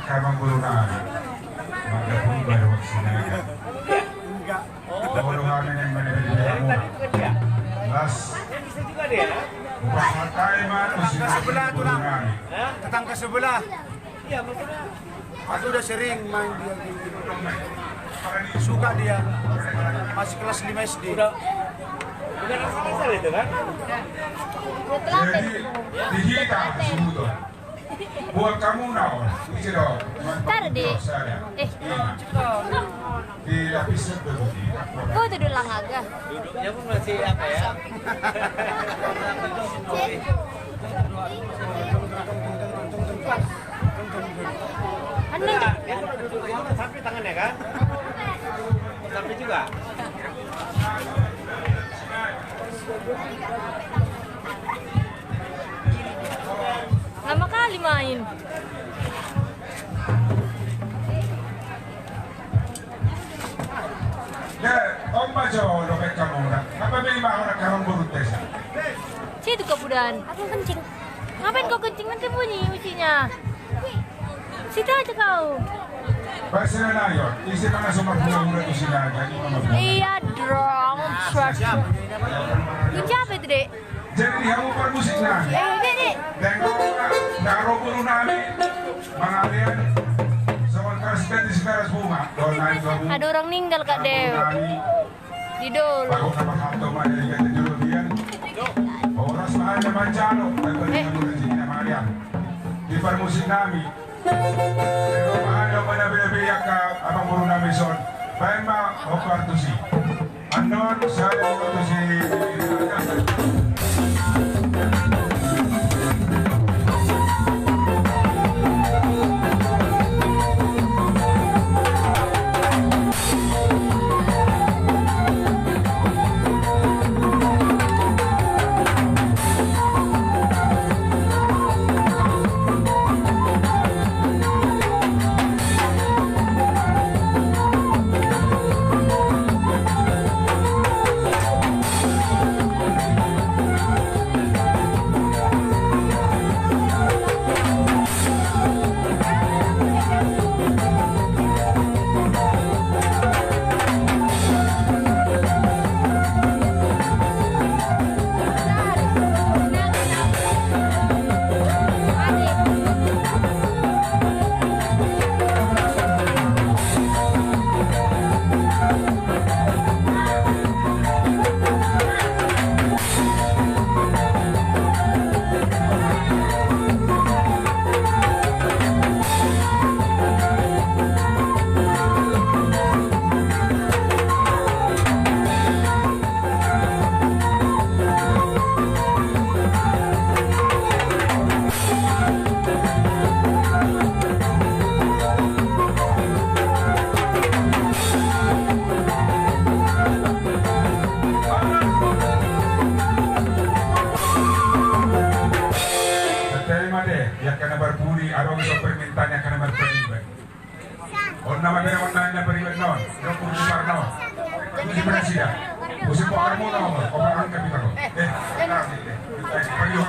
kamang gulunan. Magkapong barok sinaga. Gulunan yang menilai mo. Las. Upang tayo man o Sebelah tu lang. gulunan. Tetangga sebelah. Iya, maksudnya. Aku udah sering main dia gitu. Suka dia. Masih kelas 5 SD. Udah bukan asal itu kan? Jadi dihita sebutun. Buat kamu naon, itu dong. Ntar deh. Di lapisan dulu. Kok itu dulu agak? Duduknya pun masih apa ya? Anu Ya, kalau duduk itu kan sampai tangannya kan? Sampai juga. lama kali main. Ya, om baca loket kamu nak. Apa beli mahal kamu burut desa? Situ kemudahan. Aku kencing. Ngapain kau kencing nanti bunyi ucinya? Situ aja kau. Bahasa na yun. Isi ka na sumagmula-mula ko sinaga. Iya dong. Kunci apa itu dek? Jadi di kamu permusik na. Dek. Dan kau daro puro namin. Mga alian. Sa kontraspen di sekarang bunga. Doon na yung Ada orang meninggal kak Dew. Di dulu. Bago ka makato maniligan na dulu diyan. Oras mahal na manjano. Nagbalik na muna si Ina Maria. Di permusik namin. Pero paano ba na binabiyak ka abang puro namin son? Bayan ma, o kwarto si. Anon, sa ito si... yang kena berbudi, arong so permintaan yang kena berperibad. On nama bera wannan na peribad non, yung kursi parno. Kursi presida. Kursi pokar mo na mo, oparan ka bitago. Pagyo.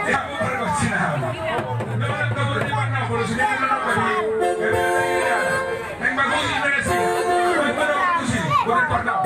Ya, mo para ko sinabi. Naman ka bro di mana bro, sige na lang kami. Nang bagusin na siya. May para ko si, kursi parno.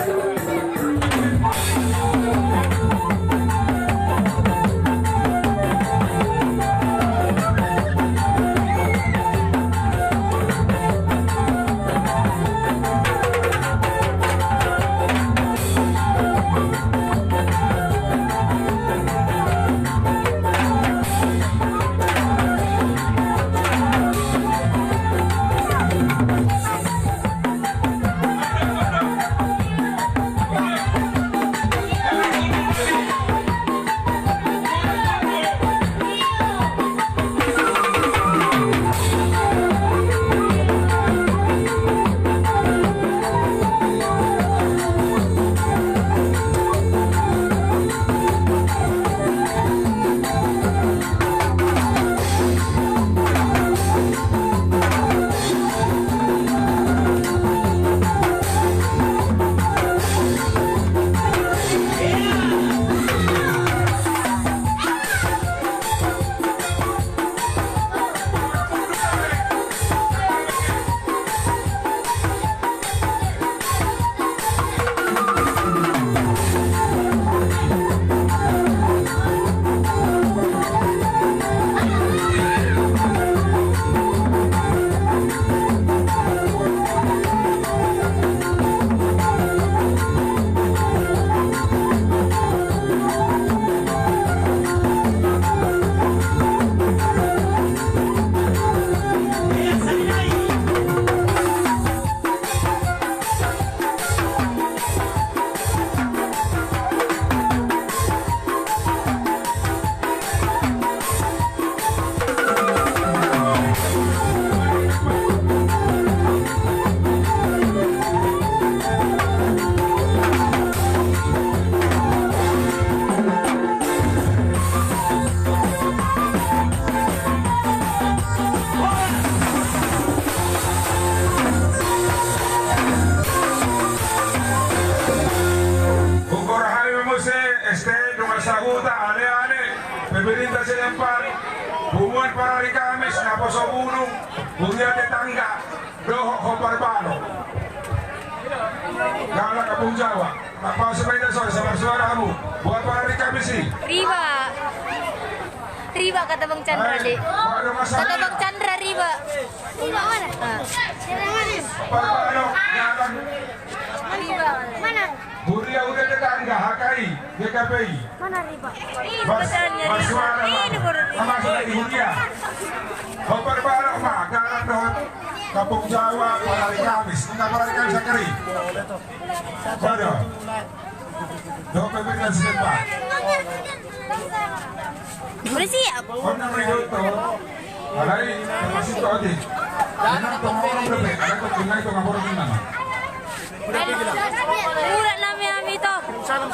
kota ale-ale pemerintah setempat hubungan para hari Kamis na Posobunong punya tetangga doho hopar balo gala kapung Jawa kapal sepeda sama suaramu buat para hari Kamis ini Riba kata Bang Chandra deh. Kata Bang Chandra riba. Riba mana? Balo jalan Riba mana? Buria udah tetangga HKI GKPI Mana riba? Ini Bas bacanya suara riba. Ini baru riba. sama sudah di Buria hopar balo mah gala doho kapung Jawa para hari Kamis enggak para hari Kamis sakari waduh doho pemerintah setempat Udah siap. Pernah Ridoto, alai masih kau di. Jangan tolong lebih, ada kau tunai tu ngapur tunai. Murah namanya itu. Salam